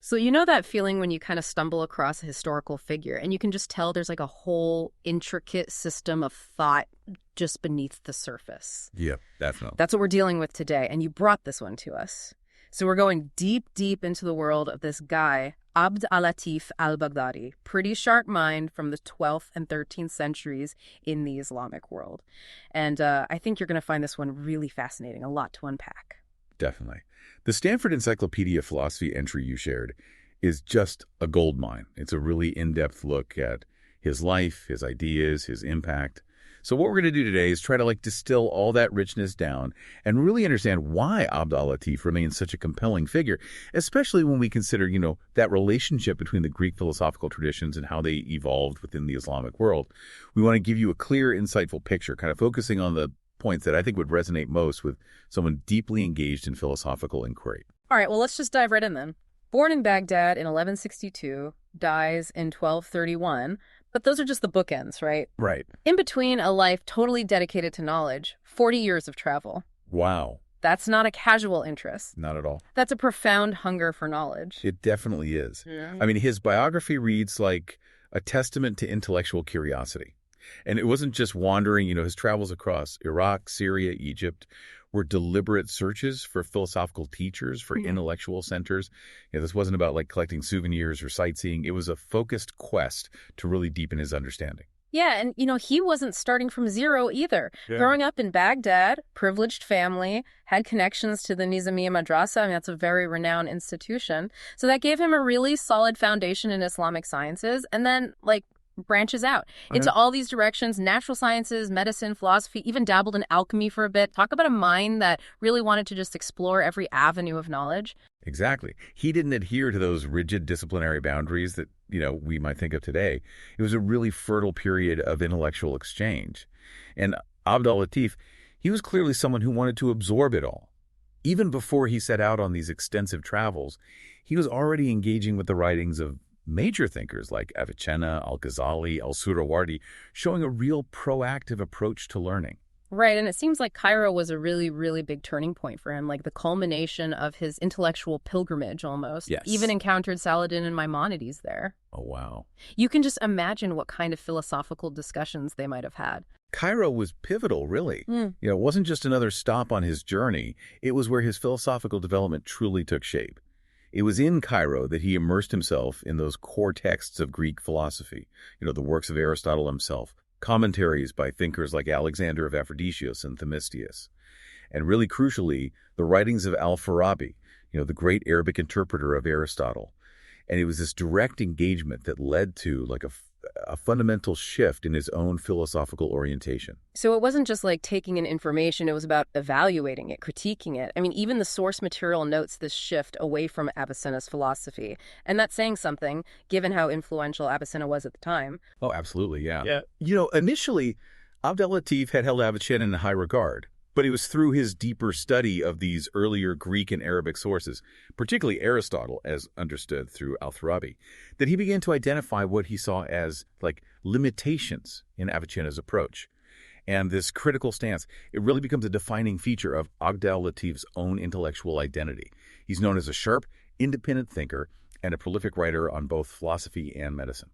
So you know that feeling when you kind of stumble across a historical figure and you can just tell there's like a whole intricate system of thought just beneath the surface. Yeah, definitely. That's what we're dealing with today, and you brought this one to us. So we're going deep, deep into the world of this guy, al-Latif al-Baghdadi. Pretty sharp mind from the 12th and 13th centuries in the Islamic world. And I think you're going to find this one really fascinating, a lot to unpack. Definitely. The Stanford Encyclopedia Philosophy entry you shared is just a goldmine. It's a really in-depth look at his life, his ideas, his impact. So what we're going to do today is try to distill all that richness down and really understand why Abd al-Latif remains such a compelling figure, especially when we consider, that relationship between the Greek philosophical traditions and how they evolved within the Islamic world. We want to give you a clear, insightful picture, kind of focusing on the points that I think would resonate most with someone deeply engaged in philosophical inquiry. All right, well, let's just dive right in then. Born in Baghdad in 1162, dies in 1231, but those are just the bookends, right? Right. In between a life totally dedicated to knowledge, 40 years of travel. Wow. That's not a casual interest. Not at all. That's a profound hunger for knowledge. It definitely is. Yeah. I mean, his biography reads like a testament to intellectual curiosity. And it wasn't just wandering, his travels across Iraq, Syria, Egypt were deliberate searches for philosophical teachers, for intellectual centers. This wasn't about collecting souvenirs or sightseeing. It was a focused quest to really deepen his understanding. Yeah, and he wasn't starting from zero either. Yeah. Growing up in Baghdad, privileged family, had connections to the Nizamiya Madrasa. I mean, that's a very renowned institution. So that gave him a really solid foundation in Islamic sciences. And then, branches out into all these directions: natural sciences, medicine, philosophy, even dabbled in alchemy for a bit. Talk about a mind that really wanted to just explore every avenue of knowledge. Exactly. He didn't adhere to those rigid disciplinary boundaries that, we might think of today. It was a really fertile period of intellectual exchange. And Abd al-Latif, he was clearly someone who wanted to absorb it all. Even before he set out on these extensive travels, he was already engaging with the writings of major thinkers like Avicenna, al-Ghazali, al-Suhrawardi, showing a real proactive approach to learning. Right, and it seems like Cairo was a really, really big turning point for him, like the culmination of his intellectual pilgrimage almost. Yes. Even encountered Saladin and Maimonides there. Oh, wow. You can just imagine what kind of philosophical discussions they might have had. Cairo was pivotal, really. It wasn't just another stop on his journey. It was where his philosophical development truly took shape. It was in Cairo that he immersed himself in those core texts of Greek philosophy, the works of Aristotle himself, commentaries by thinkers like Alexander of Aphrodisias and Themistius, and really crucially, the writings of al-Farabi, the great Arabic interpreter of Aristotle. And it was this direct engagement that led to a fundamental shift in his own philosophical orientation. So it wasn't just taking in information, it was about evaluating it, critiquing it. I mean, even the source material notes this shift away from Avicenna's philosophy. And that's saying something, given how influential Avicenna was at the time. Oh, absolutely, yeah. Initially, Abd al-Latif had held Avicenna in high regard. But it was through his deeper study of these earlier Greek and Arabic sources, particularly Aristotle, as understood through al-Farabi, that he began to identify what he saw as limitations in Avicenna's approach. And this critical stance, it really becomes a defining feature of Abd al-Latif's own intellectual identity. He's known as a sharp, independent thinker and a prolific writer on both philosophy and medicine.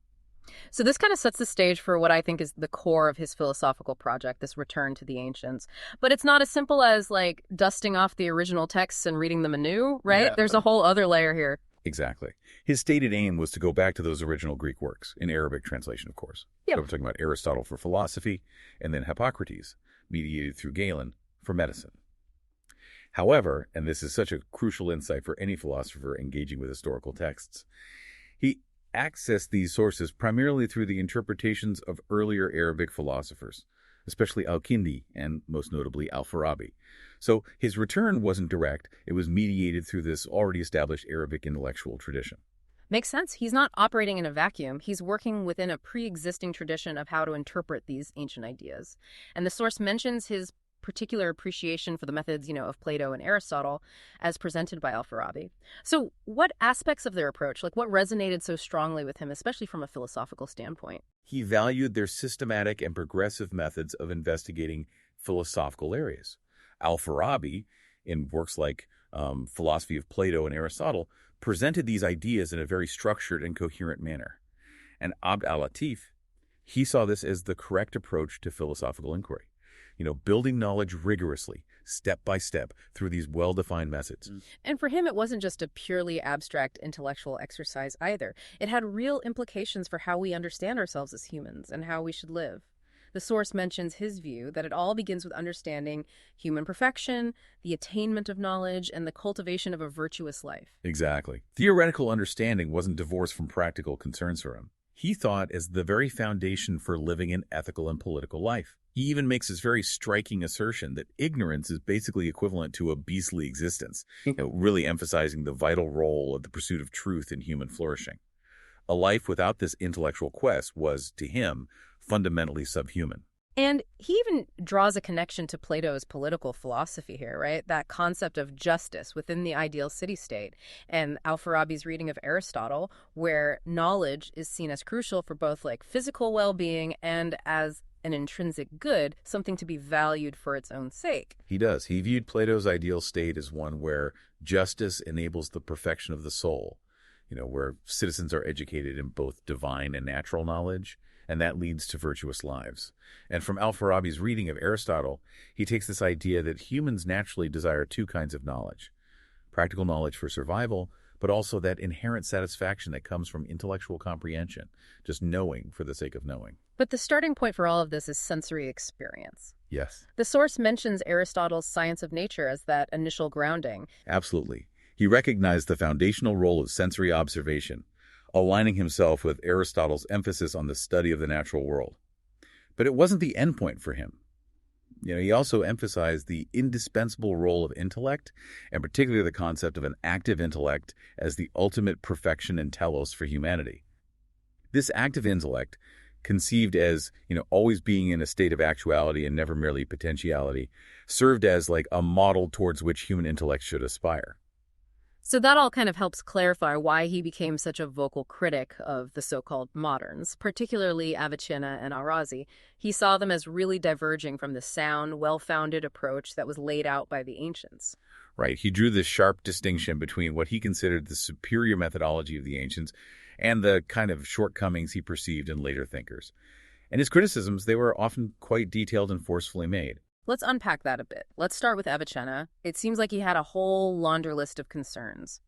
So this kind of sets the stage for what I think is the core of his philosophical project, this return to the ancients. But it's not as simple as dusting off the original texts and reading them anew, right? Yeah. There's a whole other layer here. Exactly. His stated aim was to go back to those original Greek works, in Arabic translation, of course. Yep. So we're talking about Aristotle for philosophy, and then Hippocrates, mediated through Galen, for medicine. However, and this is such a crucial insight for any philosopher engaging with historical texts, he accessed these sources primarily through the interpretations of earlier Arabic philosophers, especially al-Kindi and most notably al-Farabi. So his return wasn't direct, it was mediated through this already established Arabic intellectual tradition. Makes sense. He's not operating in a vacuum. He's working within a pre-existing tradition of how to interpret these ancient ideas. And the source mentions his particular appreciation for the methods, of Plato and Aristotle as presented by al-Farabi. So what aspects of their approach, what resonated so strongly with him, especially from a philosophical standpoint? He valued their systematic and progressive methods of investigating philosophical areas. Al-Farabi, in works like Philosophy of Plato and Aristotle, presented these ideas in a very structured and coherent manner. And Abd al-Latif, he saw this as the correct approach to philosophical inquiry. Building knowledge rigorously, step by step, through these well-defined methods. And for him, it wasn't just a purely abstract intellectual exercise either. It had real implications for how we understand ourselves as humans and how we should live. The source mentions his view that it all begins with understanding human perfection, the attainment of knowledge, and the cultivation of a virtuous life. Exactly. Theoretical understanding wasn't divorced from practical concerns for him. He thought as the very foundation for living an ethical and political life. He even makes this very striking assertion that ignorance is basically equivalent to a beastly existence, really emphasizing the vital role of the pursuit of truth in human flourishing. A life without this intellectual quest was, to him, fundamentally subhuman. And he even draws a connection to Plato's political philosophy here, right? That concept of justice within the ideal city-state, and al-Farabi's reading of Aristotle, where knowledge is seen as crucial for both physical well-being and as an intrinsic good, something to be valued for its own sake. He does. He viewed Plato's ideal state as one where justice enables the perfection of the soul, where citizens are educated in both divine and natural knowledge, and that leads to virtuous lives. And from al-Farabi's reading of Aristotle, he takes this idea that humans naturally desire two kinds of knowledge: practical knowledge for survival, but also that inherent satisfaction that comes from intellectual comprehension, just knowing for the sake of knowing. But the starting point for all of this is sensory experience. Yes. The source mentions Aristotle's science of nature as that initial grounding. Absolutely. He recognized the foundational role of sensory observation, aligning himself with Aristotle's emphasis on the study of the natural world. But it wasn't the endpoint for him. He also emphasized the indispensable role of intellect, and particularly the concept of an active intellect as the ultimate perfection and telos for humanity. This active intellect, conceived as, always being in a state of actuality and never merely potentiality, served as a model towards which human intellect should aspire. So that all kind of helps clarify why he became such a vocal critic of the so-called moderns, particularly Avicenna and Al-Razi. He saw them as really diverging from the sound, well-founded approach that was laid out by the ancients. Right. He drew this sharp distinction between what he considered the superior methodology of the ancients and the kind of shortcomings he perceived in later thinkers. And his criticisms, they were often quite detailed and forcefully made. Let's unpack that a bit. Let's start with Avicenna. It seems like he had a whole laundry list of concerns.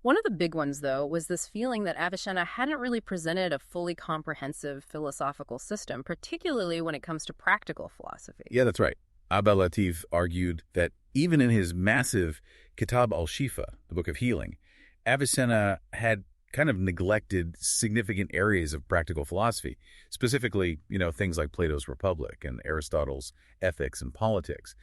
One of the big ones, though, was this feeling that Avicenna hadn't really presented a fully comprehensive philosophical system, particularly when it comes to practical philosophy. Yeah, that's right. Abd al-Latif argued that even in his massive Kitab al-Shifa, the Book of Healing, Avicenna had kind of neglected significant areas of practical philosophy, specifically, things like Plato's Republic and Aristotle's Ethics and Politics.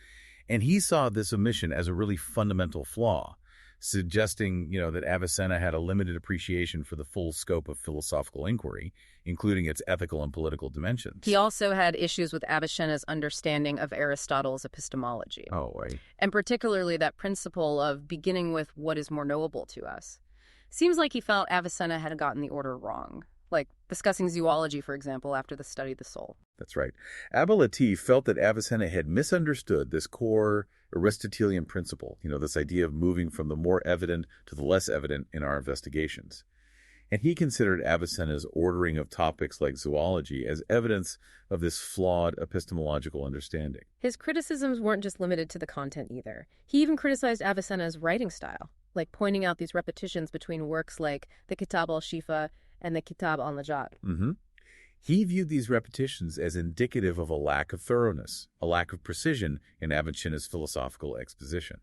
And he saw this omission as a really fundamental flaw, suggesting, that Avicenna had a limited appreciation for the full scope of philosophical inquiry, including its ethical and political dimensions. He also had issues with Avicenna's understanding of Aristotle's epistemology. Oh, right. And particularly that principle of beginning with what is more knowable to us. Seems like he felt Avicenna had gotten the order wrong, like discussing zoology, for example, after the study of the soul. That's right. Abd al-Latif felt that Avicenna had misunderstood this core Aristotelian principle, this idea of moving from the more evident to the less evident in our investigations. And he considered Avicenna's ordering of topics like zoology as evidence of this flawed epistemological understanding. His criticisms weren't just limited to the content either. He even criticized Avicenna's writing style, like pointing out these repetitions between works like the Kitab al-Shifa and the Kitab al-Najat. Mm-hmm. He viewed these repetitions as indicative of a lack of thoroughness, a lack of precision in Avicenna's philosophical exposition.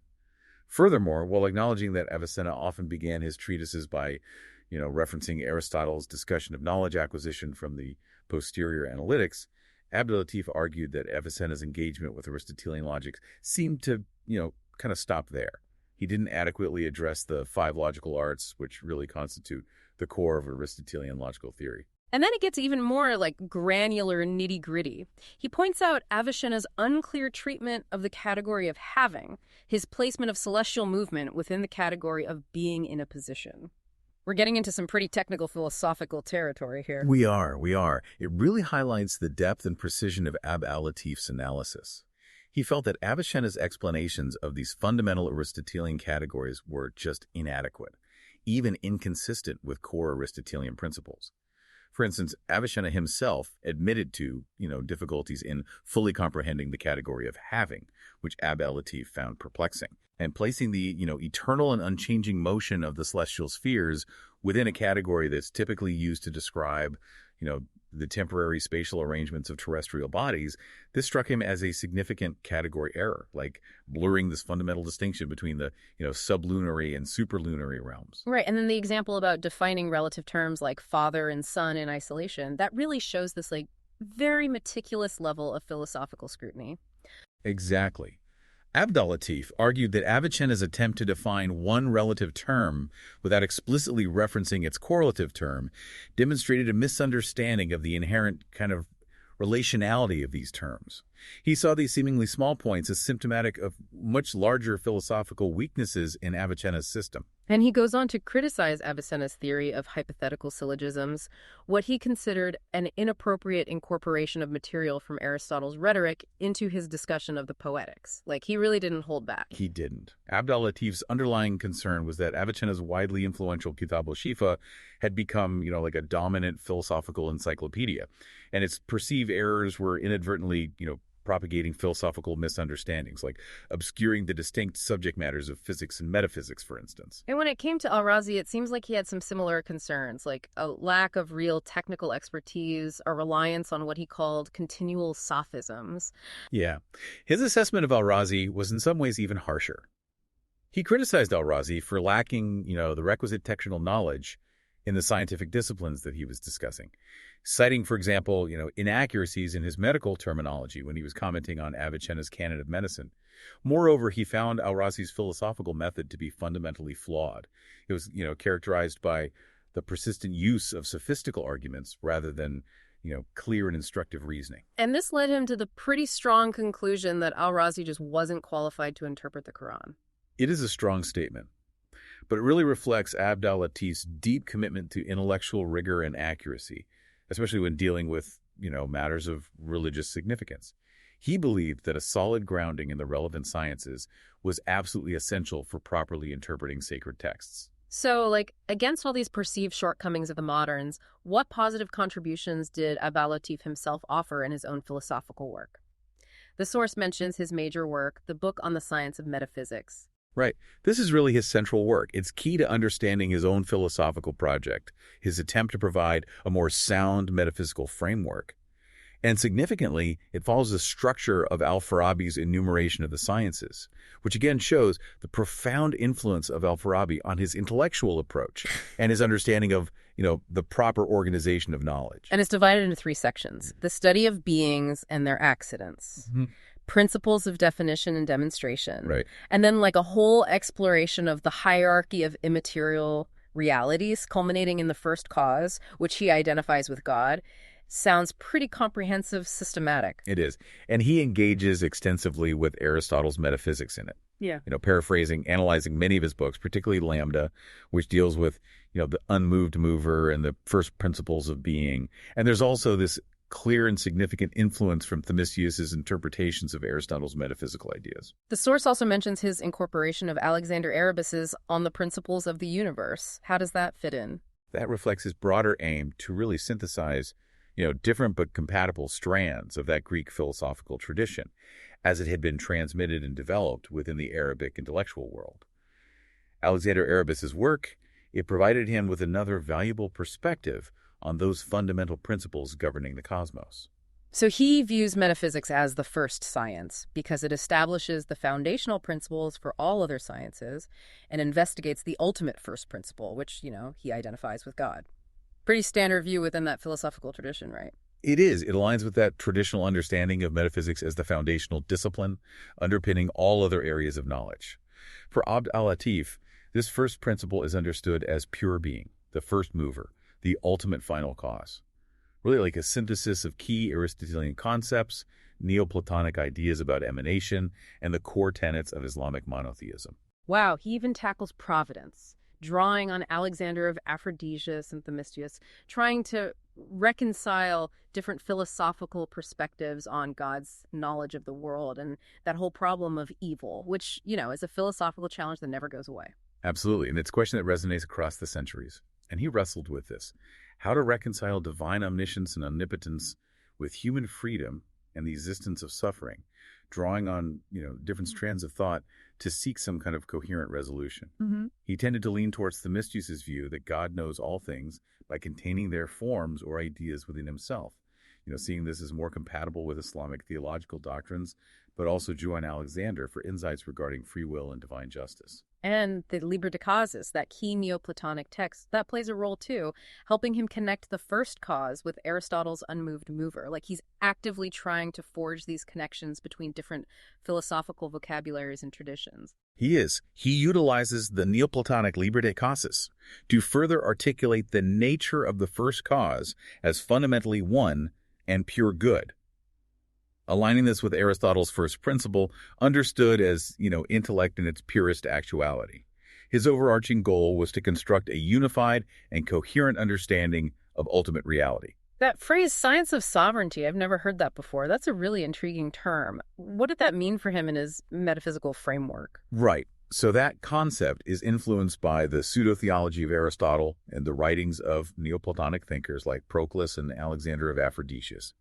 Furthermore, while acknowledging that Avicenna often began his treatises by referencing Aristotle's discussion of knowledge acquisition from the posterior analytics, Abd al-Latif argued that Avicenna's engagement with Aristotelian logic seemed to, kind of stop there. He didn't adequately address the 5 logical arts, which really constitute the core of Aristotelian logical theory. And then it gets even more granular nitty-gritty. He points out Avicenna's unclear treatment of the category of having, his placement of celestial movement within the category of being in a position. We're getting into some pretty technical philosophical territory here. We are. It really highlights the depth and precision of Abd al-Latif's analysis. He felt that Avicenna's explanations of these fundamental Aristotelian categories were just inadequate. even inconsistent with core Aristotelian principles. For instance, Avicenna himself admitted to, difficulties in fully comprehending the category of having, which al-Latif found perplexing, and placing the, eternal and unchanging motion of the celestial spheres within a category that's typically used to describe, the temporary spatial arrangements of terrestrial bodies. This struck him as a significant category error, like blurring this fundamental distinction between the, sublunary and superlunary realms. Right. And then the example about defining relative terms like father and son in isolation, that really shows this very meticulous level of philosophical scrutiny. Exactly. al-Latif argued that Avicenna's attempt to define one relative term without explicitly referencing its correlative term demonstrated a misunderstanding of the inherent kind of relationality of these terms. He saw these seemingly small points as symptomatic of much larger philosophical weaknesses in Avicenna's system. And he goes on to criticize Avicenna's theory of hypothetical syllogisms, what he considered an inappropriate incorporation of material from Aristotle's rhetoric into his discussion of the poetics. He really didn't hold back. He didn't. al-Latif's underlying concern was that Avicenna's widely influential Kitab al-Shifa had become, a dominant philosophical encyclopedia, and its perceived errors were inadvertently, propagating philosophical misunderstandings, like obscuring the distinct subject matters of physics and metaphysics, for instance. And when it came to al-Razi, it seems like he had some similar concerns, like a lack of real technical expertise, a reliance on what he called continual sophisms. Yeah. His assessment of al-Razi was in some ways even harsher. He criticized al-Razi for lacking, the requisite technical knowledge in the scientific disciplines that he was discussing, citing, for example, inaccuracies in his medical terminology when he was commenting on Avicenna's canon of medicine. Moreover, he found al-Razi's philosophical method to be fundamentally flawed. It was, characterized by the persistent use of sophistical arguments rather than, clear and instructive reasoning. And this led him to the pretty strong conclusion that al-Razi just wasn't qualified to interpret the Quran. It is a strong statement, but it really reflects al-Latif's deep commitment to intellectual rigor and accuracy, especially when dealing with, matters of religious significance. He believed that a solid grounding in the relevant sciences was absolutely essential for properly interpreting sacred texts. So, against all these perceived shortcomings of the moderns, what positive contributions did al-Latif himself offer in his own philosophical work? The source mentions his major work, the book on the science of metaphysics. Right. This is really his central work. It's key to understanding his own philosophical project, his attempt to provide a more sound metaphysical framework. And significantly, it follows the structure of al-Farabi's enumeration of the sciences, which again shows the profound influence of al-Farabi on his intellectual approach and his understanding of, the proper organization of knowledge. And it's divided into 3 sections: the study of beings and their accidents. Mm-hmm. Principles of definition and demonstration. Right. And then a whole exploration of the hierarchy of immaterial realities, culminating in the first cause, which he identifies with God. Sounds pretty comprehensive, systematic. It is. And he engages extensively with Aristotle's metaphysics in it. Yeah. Paraphrasing, analyzing many of his books, particularly Lambda, which deals with, the unmoved mover and the first principles of being. And there's also this clear and significant influence from Themisius's interpretations of Aristotle's metaphysical ideas. The source also mentions his incorporation of Alexander Erebus's On the Principles of the Universe. How does that fit in? That reflects his broader aim to really synthesize, different but compatible strands of that Greek philosophical tradition as it had been transmitted and developed within the Arabic intellectual world. Alexander Erebus's work, it provided him with another valuable perspective on those fundamental principles governing the cosmos. So he views metaphysics as the first science because it establishes the foundational principles for all other sciences and investigates the ultimate first principle, which, he identifies with God. Pretty standard view within that philosophical tradition, right? It is. It aligns with that traditional understanding of metaphysics as the foundational discipline underpinning all other areas of knowledge. For al-Latif, this first principle is understood as pure being, the first mover, the ultimate final cause. Really like a synthesis of key Aristotelian concepts, Neoplatonic ideas about emanation, and the core tenets of Islamic monotheism. Wow, he even tackles providence, drawing on Alexander of Aphrodisias and Themisius, trying to reconcile different philosophical perspectives on God's knowledge of the world and that whole problem of evil, which, is a philosophical challenge that never goes away. Absolutely, and it's a question that resonates across the centuries. And he wrestled with this: how to reconcile divine omniscience and omnipotence with human freedom and the existence of suffering, drawing on, different strands of thought to seek some kind of coherent resolution. Hmm. He tended to lean towards Themistius' view that God knows all things by containing their forms or ideas within himself, seeing this as more compatible with Islamic theological doctrines, but also drew on Alexander for insights regarding free will and divine justice. And the Liber de Causes, that key Neoplatonic text, that plays a role too, helping him connect the first cause with Aristotle's unmoved mover. Like he's actively trying to forge these connections between different philosophical vocabularies and traditions. He is. He utilizes the Neoplatonic Liber de Causes to further articulate the nature of the first cause as fundamentally one and pure good, aligning this with Aristotle's first principle, understood as, intellect in its purest actuality. His overarching goal was to construct a unified and coherent understanding of ultimate reality. That phrase, science of sovereignty, I've never heard that before. That's a really intriguing term. What did that mean for him in his metaphysical framework? Right. So that concept is influenced by the pseudo-theology of Aristotle and the writings of Neoplatonic thinkers like Proclus and Alexander of Aphrodisias.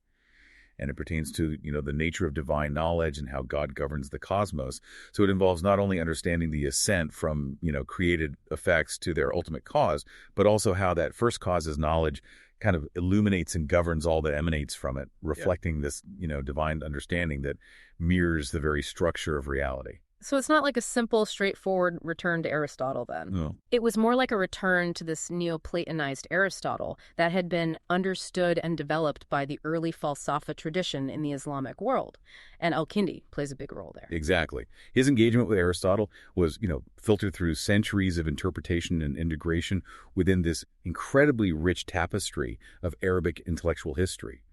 And it pertains to, the nature of divine knowledge and how God governs the cosmos. So it involves not only understanding the ascent from, created effects to their ultimate cause, but also how that first cause's knowledge kind of illuminates and governs all that emanates from it, reflecting this, divine understanding that mirrors the very structure of reality. So it's not like a simple, straightforward return to Aristotle then. No. It was more like a return to this Neoplatonized Aristotle that had been understood and developed by the early Falsafa tradition in the Islamic world. And al-Kindi plays a big role there. Exactly. His engagement with Aristotle was, filtered through centuries of interpretation and integration within this incredibly rich tapestry of Arabic intellectual history.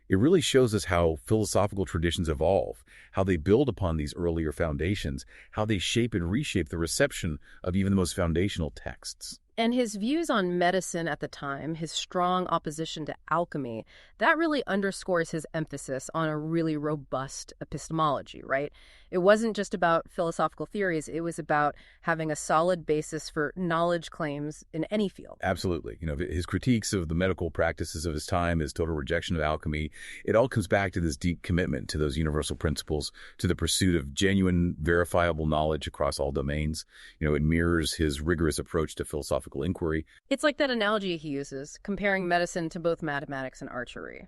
It really shows us how philosophical traditions evolve, how they build upon these earlier foundations, how they shape and reshape the reception of even the most foundational texts. And his views on medicine at the time, his strong opposition to alchemy, that really underscores his emphasis on a really robust epistemology, right? It wasn't just about philosophical theories, it was about having a solid basis for knowledge claims in any field. Absolutely. His critiques of the medical practices of his time, his total rejection of alchemy, it all comes back to this deep commitment to those universal principles, to the pursuit of genuine, verifiable knowledge across all domains. It mirrors his rigorous approach to philosophical inquiry. It's like that analogy he uses, comparing medicine to both mathematics and archery.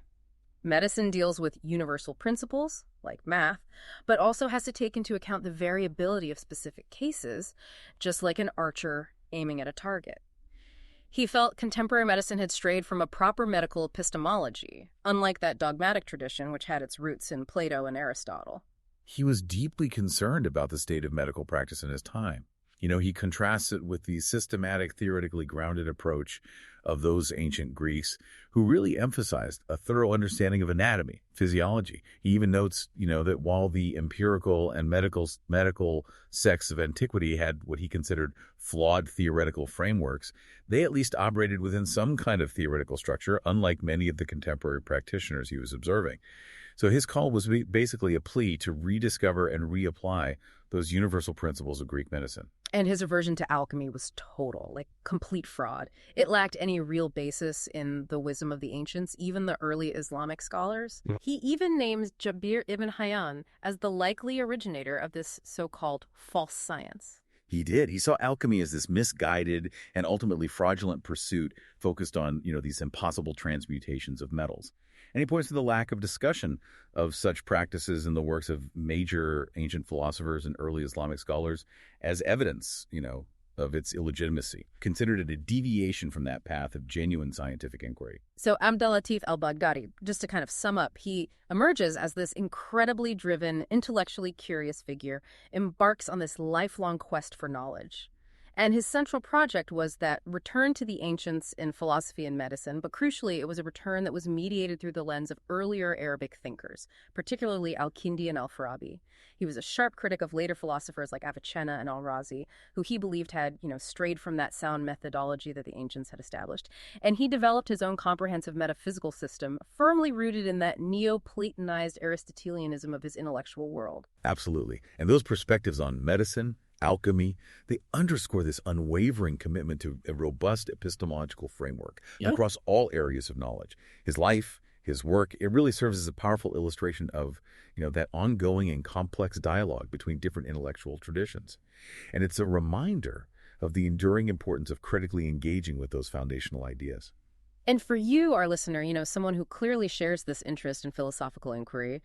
Medicine deals with universal principles, like math, but also has to take into account the variability of specific cases, just like an archer aiming at a target. He felt contemporary medicine had strayed from a proper medical epistemology, unlike that dogmatic tradition which had its roots in Plato and Aristotle. He was deeply concerned about the state of medical practice in his time. He contrasts it with the systematic, theoretically grounded approach of those ancient Greeks who really emphasized a thorough understanding of anatomy, physiology. He even notes, that while the empirical and medical sects of antiquity had what he considered flawed theoretical frameworks, they at least operated within some kind of theoretical structure, unlike many of the contemporary practitioners he was observing. So his call was basically a plea to rediscover and reapply those universal principles of Greek medicine. And his aversion to alchemy was total, like complete fraud. It lacked any real basis in the wisdom of the ancients, even the early Islamic scholars. He even names Jabir ibn Hayyan as the likely originator of this so-called false science. He did. He saw alchemy as this misguided and ultimately fraudulent pursuit focused on, these impossible transmutations of metals. And he points to the lack of discussion of such practices in the works of major ancient philosophers and early Islamic scholars as evidence, of its illegitimacy, considered it a deviation from that path of genuine scientific inquiry. So al-Latif al-Baghdadi, just to kind of sum up, he emerges as this incredibly driven, intellectually curious figure, embarks on this lifelong quest for knowledge. And his central project was that return to the ancients in philosophy and medicine, but crucially, it was a return that was mediated through the lens of earlier Arabic thinkers, particularly al-Kindi and al-Farabi. He was a sharp critic of later philosophers like Avicenna and al-Razi, who he believed had, strayed from that sound methodology that the ancients had established. And he developed his own comprehensive metaphysical system, firmly rooted in that Neoplatonized Aristotelianism of his intellectual world. Absolutely. And those perspectives on medicine, alchemy, they underscore this unwavering commitment to a robust epistemological framework Yeah. across all areas of knowledge. His life, his work, it really serves as a powerful illustration of, that ongoing and complex dialogue between different intellectual traditions. And it's a reminder of the enduring importance of critically engaging with those foundational ideas. And for you, our listener, someone who clearly shares this interest in philosophical inquiry,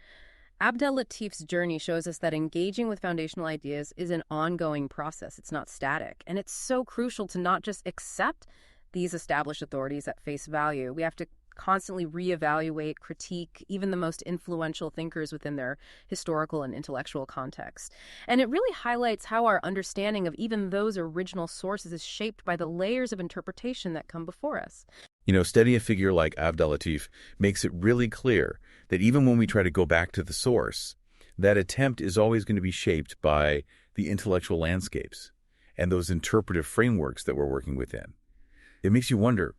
al-Latif's journey shows us that engaging with foundational ideas is an ongoing process. It's not static. And it's so crucial to not just accept these established authorities at face value. We have to constantly reevaluate, critique even the most influential thinkers within their historical and intellectual context. And it really highlights how our understanding of even those original sources is shaped by the layers of interpretation that come before us. Studying a figure like al-Latif makes it really clear that even when we try to go back to the source, that attempt is always going to be shaped by the intellectual landscapes and those interpretive frameworks that we're working within. It makes you wonder,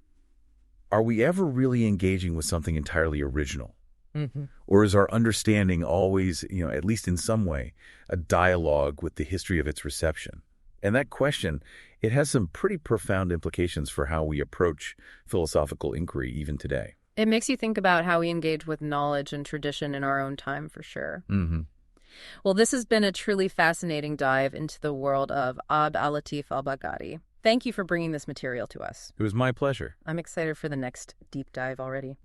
are we ever really engaging with something entirely original? Mm-hmm. Or is our understanding always, at least in some way, a dialogue with the history of its reception? And that question, it has some pretty profound implications for how we approach philosophical inquiry even today. It makes you think about how we engage with knowledge and tradition in our own time, for sure. Mm-hmm. Well, this has been a truly fascinating dive into the world of al-Latif al-Baghdadi. Thank you for bringing this material to us. It was my pleasure. I'm excited for the next deep dive already.